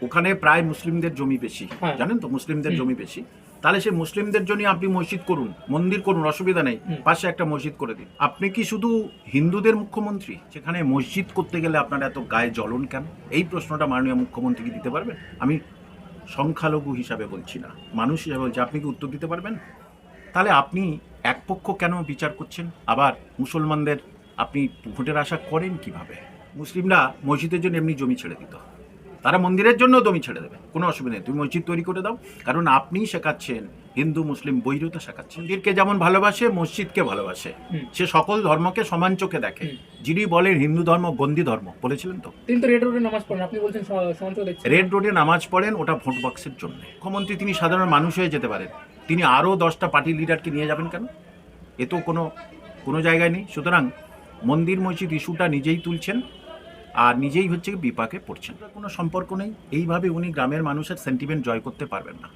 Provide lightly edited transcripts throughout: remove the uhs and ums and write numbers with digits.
ওখানে প্রায় মুসলিমদের জমি বেশি, জানেন তো, মুসলিমদের জমি বেশি। তাহলে সে মুসলিমদের জন্য আপনি মসজিদ করুন, মন্দির করুন, অসুবিধা নেই, পাশে একটা মসজিদ করে দিন। আপনি কি শুধু হিন্দুদের মুখ্যমন্ত্রী? সেখানে মসজিদ করতে গেলে আপনার এত গায়ে জ্বলন কেন? এই প্রশ্নটা মাননীয় মুখ্যমন্ত্রীকে দিতে পারবেন? আমি সংখ্যালঘু হিসাবে বলছি না, মানুষ হিসাবে বলছি, আপনি কি উত্তর দিতে পারবেন? তাহলে আপনি এক পক্ষ কেন বিচার করছেন? আবার মুসলমানদের আপনি ভোটের আশা করেন কিভাবে? মুসলিমরা মসজিদের জন্য এমনি জমি ছেড়ে দিত, তারা মন্দিরের জন্য জমি ছেড়ে দেবে, কোনো অসুবিধা নেই, তুমি মসজিদ তৈরি করে দাও। কারণ আপনি শেখাচ্ছেন হিন্দু মুসলিম বৈরতা শেখাচ্ছেন। মন্দিরকে যেমন ভালোবাসে মসজিদকে ভালোবাসে, সে সকল ধর্মকে সমান চোখে দেখে। যিনি বলেন হিন্দু ধর্ম গন্দি ধর্ম, বলেছিলেন তো, তিনি তো রেড রোডে নামাজ পড়েন, আপনি বলছেন সমান চোখে দেখছেন। রেড রোডে নামাজ পড়েন, ওটা ভোট বক্সের জন্য। মুখ্যমন্ত্রী তিনি সাধারণ মানুষ হয়ে যেতে পারেন, তিনি আরও 10টা পার্টি লিডারকে নিয়ে যাবেন কেন? এ তো কোনো জায়গায় নেই। সুতরাং মন্দির মসজিদ ইস্যুটা নিজেই তুলছেন আর নিজেই হচ্ছে বিপাকে পড়ছেন, কোনো সম্পর্ক নেই। এইভাবে উনি গ্রামের মানুষের সেন্টিমেন্ট জয় করতে পারবেন না।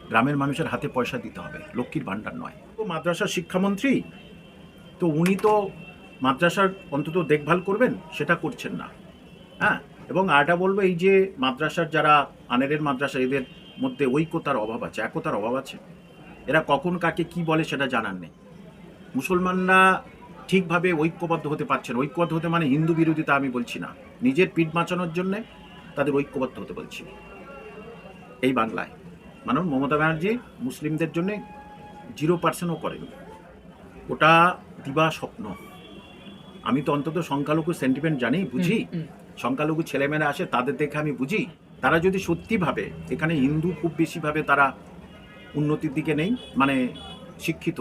গ্রামের মানুষের হাতে পয়সা দিতে হবে, লক্ষ্মীর ভাণ্ডার নয়। তো মাদ্রাসার শিক্ষামন্ত্রী, তো উনি তো মাদ্রাসার অন্তত দেখভাল করবেন, সেটা করছেন না। হ্যাঁ, এবং আরটা বলবো, এই যে মাদ্রাসার যারা আনেরের মাদ্রাসা, এদের মধ্যে ঐক্যতার অভাব আছে, একতার অভাব আছে। এরা কখন কাকে কি বলে সেটা জানার নেই। মুসলমানরা ঠিকভাবে ঐক্যবদ্ধ হতে পারছেন। ঐক্যবদ্ধ হতে মানে হিন্দু বিরোধিতা আমি বলছি না, নিজের পিঠ বাঁচানোর জন্যে তাদের ঐক্যবদ্ধ হতে বলছি। এই বাংলায় মানে মমতা ব্যানার্জি মুসলিমদের জন্য 0%ও করেনি, ওটা দিবা স্বপ্ন। আমি তো অন্তত সংখ্যালঘু সেন্টিমেন্ট জানি, বুঝি। সংখ্যালঘু ছেলেমেয়েরা আসে, তাদের দেখে আমি বুঝি তারা যদি সত্যিভাবে এখানে হিন্দু খুব বেশিভাবে তারা উন্নতির দিকে নেই, মানে শিক্ষিত,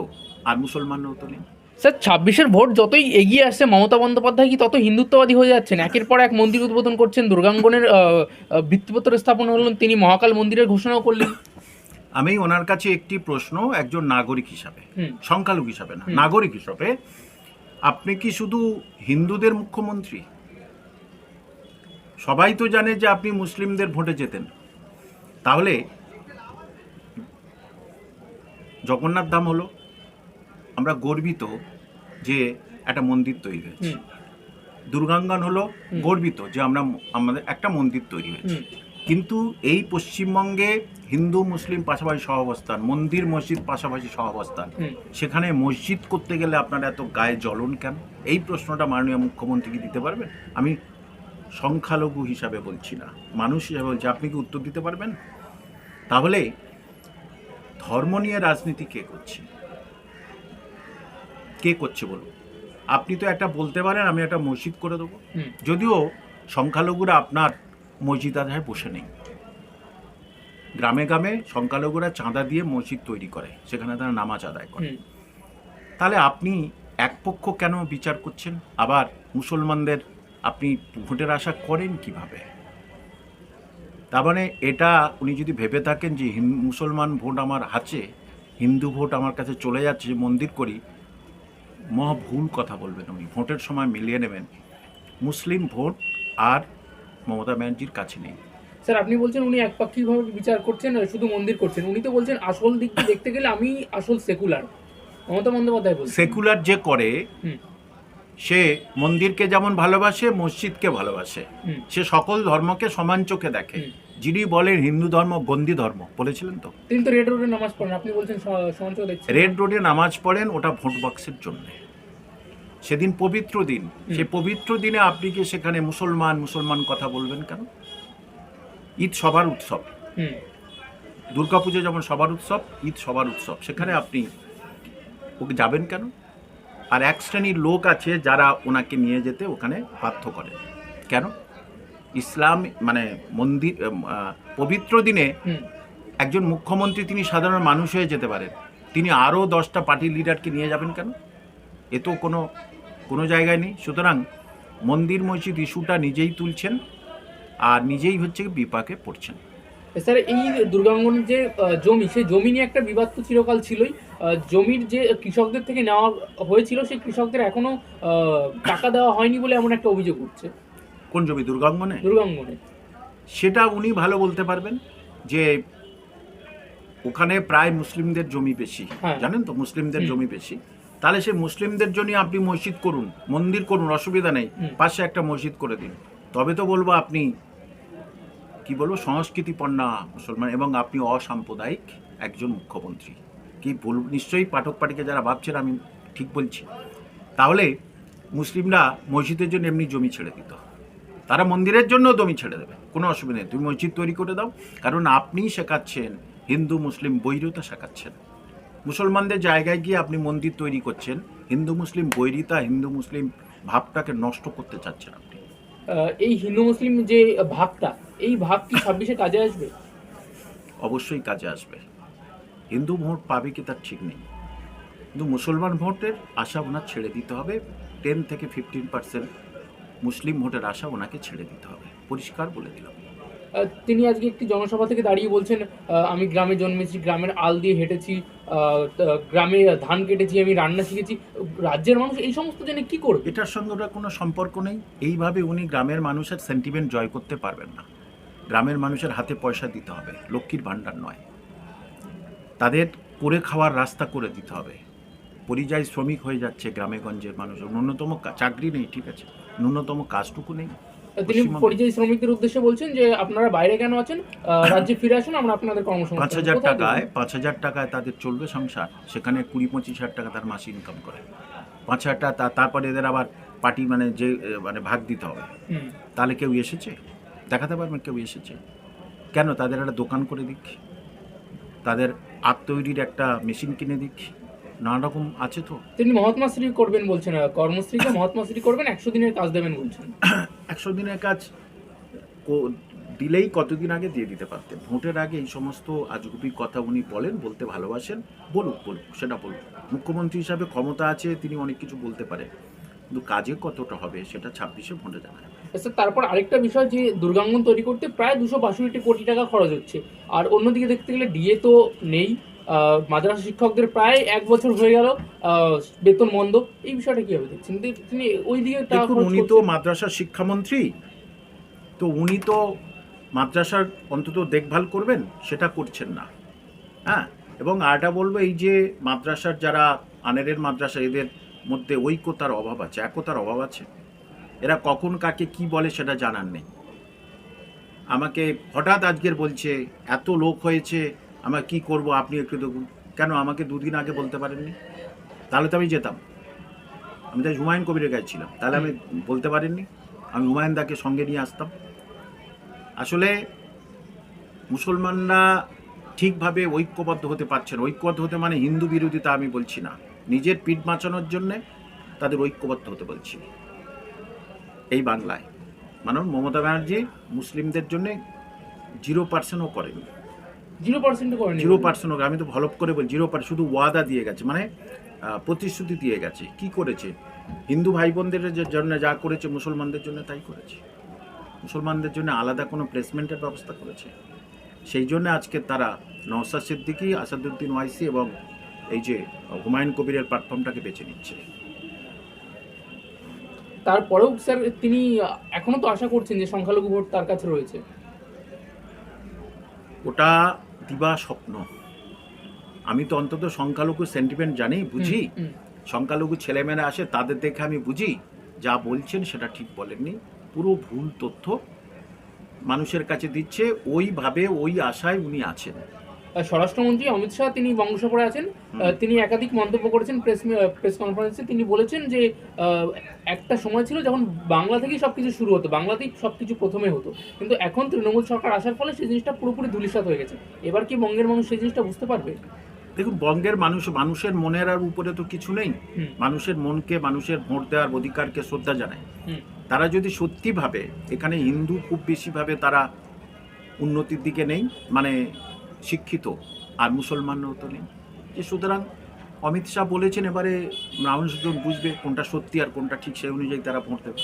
আর মুসলমানরাও তো নেই। স্যার, 26-এর ভোট যতই এগিয়ে আসছে, মমতা বন্দ্যোপাধ্যায় কি তত হিন্দুত্ববাদী হয়ে যাচ্ছেন? একের পর এক মন্দির উদ্বোধন করছেন, দুর্গাঙ্গনের ভিত্তিপত্র স্থাপন হলেন, তিনি মহাকাল মন্দিরের ঘোষণাও করলেন। আমি ওনার কাছে একটি প্রশ্ন, একজন নাগরিক হিসাবে, সংখ্যালঘু হিসাবে না, নাগরিক হিসাবে, আপনি কি শুধু হিন্দুদের মুখ্যমন্ত্রী? সবাই তো জানে যে আপনি মুসলিমদের ভোটে যেতেন। তাহলে জগন্নাথ ধাম হলো, আমরা গর্বিত যে একটা মন্দির তৈরি হয়েছে। দুর্গাঙ্গন হলো, গর্বিত যে আমাদের একটা মন্দির তৈরি হয়েছে। কিন্তু এই পশ্চিমবঙ্গে হিন্দু মুসলিম পাশাপাশি সহাবস্থান, মন্দির মসজিদ পাশাপাশি সহাবস্থান, সেখানে মসজিদ করতে গেলে আপনার এত গায়ে জ্বলন কেন? এই প্রশ্নটা মাননীয় মুখ্যমন্ত্রীকে দিতে পারবেন? আমি সংখ্যালঘু হিসাবে বলছি না, মানুষ হিসাবে বলছি, আপনি কি উত্তর দিতে পারবেন? তাহলে ধর্ম নিয়ে রাজনীতি কে করছে? কে করছে বলুন? আপনি তো একটা বলতে পারেন আমি একটা মসজিদ করে দেবো, যদিও সংখ্যালঘুরা আপনার মসজিদ আদায় বসে নেই। গ্রামে গ্রামে সংখ্যালঘুরা চাঁদা দিয়ে মসজিদ তৈরি করে, সেখানে তারা নামাজ আদায় করে। তাহলে আপনি এক পক্ষ কেন বিচার করছেন? আবার মুসলমানদের আপনি ভোটের আশা করেন কিভাবে? তার মানে এটা উনি যদি ভেবে থাকেন যে মুসলমান ভোট আমার আছে, হিন্দু ভোট আমার কাছে চলে যাচ্ছে, মন্দির করি, মহা ভুল কথা বলবেন। উনি ভোটের সময় মিলিয়ে নেবেন, মুসলিম ভোট আর মমতা ব্যানার্জির কাছে নেই। স্যার, আপনি বলছেন উনি একপাক্ষিকভাবে বিচার করছেন, শুধু মন্দির করছেন। উনি তো বলছেন আসল দিকটা দেখতে গেলে আমি আসল সেকুলার। মমতা বন্দ্যোপাধ্যায় বলছেন সেকুলার যে করে, সে মন্দিরকে যেমন ভালোবাসে মসজিদকে ভালোবাসে, সে সকল ধর্মকে সমান চোখে দেখে। যিনি বলেন হিন্দু ধর্ম গন্দি ধর্ম, বলেছিলেন তো, তিনি তো রেড রোডে নামাজ পড়েন, আপনি বলছেন সমান চোখে দেখছেন। রেড রোডে নামাজ পড়েন, ওটা ভোট বক্সের জন্য। সেদিন পবিত্র দিন, সে পবিত্র দিনে আপনি কি সেখানে মুসলমান কথা বলবেন কেন? ঈদ সবার উৎসব, দুর্গাপুজো যেমন সবার উৎসব, ঈদ সবার উৎসব, সেখানে আপনি ওকে যাবেন কেন? আর এক শ্রেণীর লোক আছে যারা ওনাকে নিয়ে যেতে ওখানে বাধ্য করে। কেন? ইসলাম মানে মন্দির পবিত্র দিনে একজন মুখ্যমন্ত্রী তিনি সাধারণ মানুষ হয়ে যেতে পারেন, তিনি আরও 10টা পার্টি লিডারকে নিয়ে যাবেন কেন? এ তো কোনো জায়গায় নেই। সুতরাং মন্দির মসজিদ ইস্যুটা নিজেই তুলছেন আর নিজেই হচ্ছে বিপাকে পড়ছেন। স্যার, এই দুর্গাঙ্গনের যে জমি, সেই জমি নিয়ে একটা বিবাদ তো চিরকাল ছিলই। জমির যে কৃষকদের থেকে নেওয়া হয়েছিল, সেই কৃষকদের এখনো টাকা দেওয়া হয়নি বলে এমন একটা অভিযোগ উঠছে। কোন জমি? দুর্গাঙ্গনে? সেটা উনি ভালো বলতে পারবেন যে ওখানে প্রায় মুসলিমদের জমি বেশি, জানেন তো, মুসলিমদের জমি বেশি। তাহলে সে মুসলিমদের জন্য আপনি মসজিদ করুন, মন্দির করুন, অসুবিধা নেই, পাশে একটা মসজিদ করে দিন। তবে তো বলবো আপনি কি বলবো, সংস্কৃতিপন্না মুসলমান, এবং আপনি অসাম্প্রদায়িক একজন মুখ্যমন্ত্রী। কি বল, নিশ্চয়ই পাঠক পাঠিকা যারা ভাবছেন আমি ঠিক বলছি। তাহলে মুসলিমরা মসজিদের জন্য এমনি জমি ছেড়ে দিত, তারা মন্দিরের জন্য জমি ছেড়ে দেবে, কোনো অসুবিধা নেই, তুমি মসজিদ তৈরি করে দাও। কারণ আপনি শেখাচ্ছেন হিন্দু মুসলিম বৈরিতা শেখাচ্ছেন। মুসলমানদের জায়গায় গিয়ে আপনি মন্দির তৈরি করছেন, হিন্দু মুসলিম বৈরিতা, হিন্দু মুসলিম ভাবটাকে নষ্ট করতে চাচ্ছেন আপনি। এই হিন্দু মুসলিম যে ভাবটা, এই ভাব কি 26-এ কাজে আসবে? অবশ্যই কাজে আসবে। হিন্দু ভোট পাবে কি তার ঠিক নেই, কিন্তু মুসলমান ভোটের আশা ওনার ছেড়ে দিতে হবে। 10 থেকে 15% মুসলিম ভোটের আশা ওনাকে ছেড়ে দিতে হবে, পরিষ্কার বলে দিলাম। তিনি আজকে একটি জনসভা থেকে দাঁড়িয়ে বলছেন, আমি গ্রামে জন্মেছি, গ্রামের আল দিয়ে হেঁটেছি, গ্রামে ধান কেটেছি, আমি রান্না শিখেছি। রাজ্যের মানুষ এই সমস্ত জেনে কি করবে? এটার সঙ্গে ওটা কোনো সম্পর্ক নেই। এইভাবে উনি গ্রামের মানুষের সেন্টিমেন্ট জয় করতে পারবেন না। গ্রামের মানুষের হাতে পয়সা দিতে হবে, লক্ষ্মীর ভাণ্ডার নয়। তাদের করে খাওয়ার রাস্তা করে দিতে হবে। পরিযায়ী শ্রমিক হয়ে যাচ্ছে গ্রামে গঞ্জের মানুষ, ন্যূনতম চাকরি নেই, ঠিক আছে, ন্যূনতম কাজটুকু নেই। তিনি পরিযায়ী শ্রমিকদের উদ্দেশ্যে বলছেন যে আপনারা বাইরে কেন আছেন, রাজ্যে ফিরে আসুন, আমরা আপনাদের কর্মসংস্থান। 5,000 টাকায় তাদের চলবে সংসার, সেখানে 20-25 হাজার টাকা তার মাসে ইনকাম করে। 5,000 টাকা তারপরে এদের আবার পার্টি মানে যে মানে ভাগ দিতে হবে। তাহলে কেউ এসেছে দেখাতে পারবেন? কেউ এসেছে কেন? তাদের একটা দোকান করে দিক, তাদের আত তৈরির একটা মেশিন কিনে দিক, নানা রকম আছে তো। তিনি মহাত্মাশ্রী করবেন বলছেন, কর্মশ্রীকে মহাত্মাশ্রী করবেন, 100 দিনের কাজ দেবেন বলছেন। 100 দিনের কাজ দিলেই কতদিন আগে দিয়ে দিতে পারতেন। ভোটের আগে এই সমস্ত আজগুবি কথা উনি বলেন, বলতে ভালোবাসেন, বলুক, সেটা বলুক। মুখ্যমন্ত্রী হিসাবে ক্ষমতা আছে, তিনি অনেক কিছু বলতে পারেন, কিন্তু কাজে কতটা হবে সেটা 26-এ ভোটে জানা যাবে। তারপর আরেকটা বিষয়, যে দুর্গাঙ্গন তৈরি করতে প্রায় 262 কোটি টাকা খরচ হচ্ছে, আর অন্যদিকে দেখতে গেলে ডিএ তো নেই, মাদ্রাসা শিক্ষকদের প্রায় 1 বছর হয়ে গেল বেতন বন্ধ। এই বিষয়টা কিভাবে দেখছেন? তিনি ওই দিকে দেখুন, উনি তো মাদ্রাসা শিক্ষামন্ত্রী, তো উনি তো মাদ্রাসার অন্তত দেখভাল করবেন, সেটা করছেন না। হ্যাঁ, এবং আরটা বলবো, এই যে মাদ্রাসার যারা আনেরের মাদ্রাসা, এদের মধ্যে ঐক্যতার অভাব আছে, একতার অভাব আছে। এরা কখন কাকে কি বলে সেটা জানার নেই। আমাকে হঠাৎ আজকের বলছে এত লোক হয়েছে, আমরা কি করব, আপনি একটু দেখুন। কেন আমাকে 2 দিন আগে বলতে পারেননি? তাহলে তো আমি যেতাম। আমি তো হুমায়ুন কবিরের কাছে ছিলাম, তাহলে আমি বলতে পারেননি? আমি হুমায়ুন দাকে সঙ্গে নিয়ে আসতাম। আসলে মুসলমানরা ঠিকভাবে ঐক্যবদ্ধ হতে পারছেন। ঐক্যবদ্ধ হতে মানে হিন্দু বিরোধিতা আমি বলছি না, নিজের পিঠ বাঁচানোর জন্যে তাদের ঐক্যবদ্ধ হতে বলছি। এই বাংলায় মানে মমতা ব্যানার্জি মুসলিমদের জন্য 0%ও করেনি। 0% করেনি? 0%ও, আমি তো ভালো করে বলি 0%। শুধু ওয়াদা দিয়ে গেছে, মানে প্রতিশ্রুতি দিয়ে গেছে। কি করেছে? হিন্দু ভাই বোনদের জন্য যা করেছে, মুসলমানদের জন্য তাই করেছে। মুসলমানদের জন্য আলাদা কোনো প্লেসমেন্টের ব্যবস্থা করেছে। সেই জন্য আজকে তারা নওশাদ সিদ্দিকী, আসাদুদ্দিন ওয়াইসি এবং এই যে হুমায়ুন কবিরের প্ল্যাটফর্মটাকে বেছে নিচ্ছে। তারপরেও স্যার তিনি এখনো তো আশা করছেন যে সংখ্যালঘু ভোট তার কাছে রয়েছে। ওটা দিবা স্বপ্ন। আমি তো অন্তত সংখ্যালঘু সেন্টিমেন্ট জানি, বুঝি। সংখ্যালঘু ছেলেমেয়েরা আসে, তাদের দেখে আমি বুঝি যা বলছেন সেটা ঠিক বলেননি, পুরো ভুল তথ্য মানুষের কাছে দিচ্ছে। ওইভাবে ওই আশায় উনি আছেন। স্বরাষ্ট্রমন্ত্রী অমিত শাহ তিনি বঙ্গোপসাগরে আছেন, তিনি একাধিক মন্তব্য করেছেন প্রেস কনফারেন্সে। তিনি বলেছেন যে একটা সময় ছিল যখন বাংলা থেকেই সবকিছু শুরু হতো, বাংলাতেই সবকিছু প্রথমে হতো, কিন্তু এখন তৃণমূল সরকার আসার ফলে সেই জিনিসটা পুরোপুরি ধূলিসাৎ হয়ে গেছে। এবার কি বঙ্গের মানুষ সেই জিনিসটা বুঝতে পারবে? দেখুন, বঙ্গের মানুষের মনের আর উপরে তো কিছু নেই। মানুষের মনকে, মানুষের ভোট দেওয়ার অধিকারকে শ্রদ্ধা জানায়। তারা যদি সত্যি ভাবে এখানে হিন্দু খুব বেশিভাবে তারা উন্নতির দিকে নেই, মানে শিক্ষিত, আর মুসলমানরাও তো নেই, যে সুতরাং অমিত শাহ বলেছেন, এবারে মানুষজন বুঝবে কোনটা সত্যি আর কোনটা ঠিক, সেই অনুযায়ী তারা ভোট দেবে।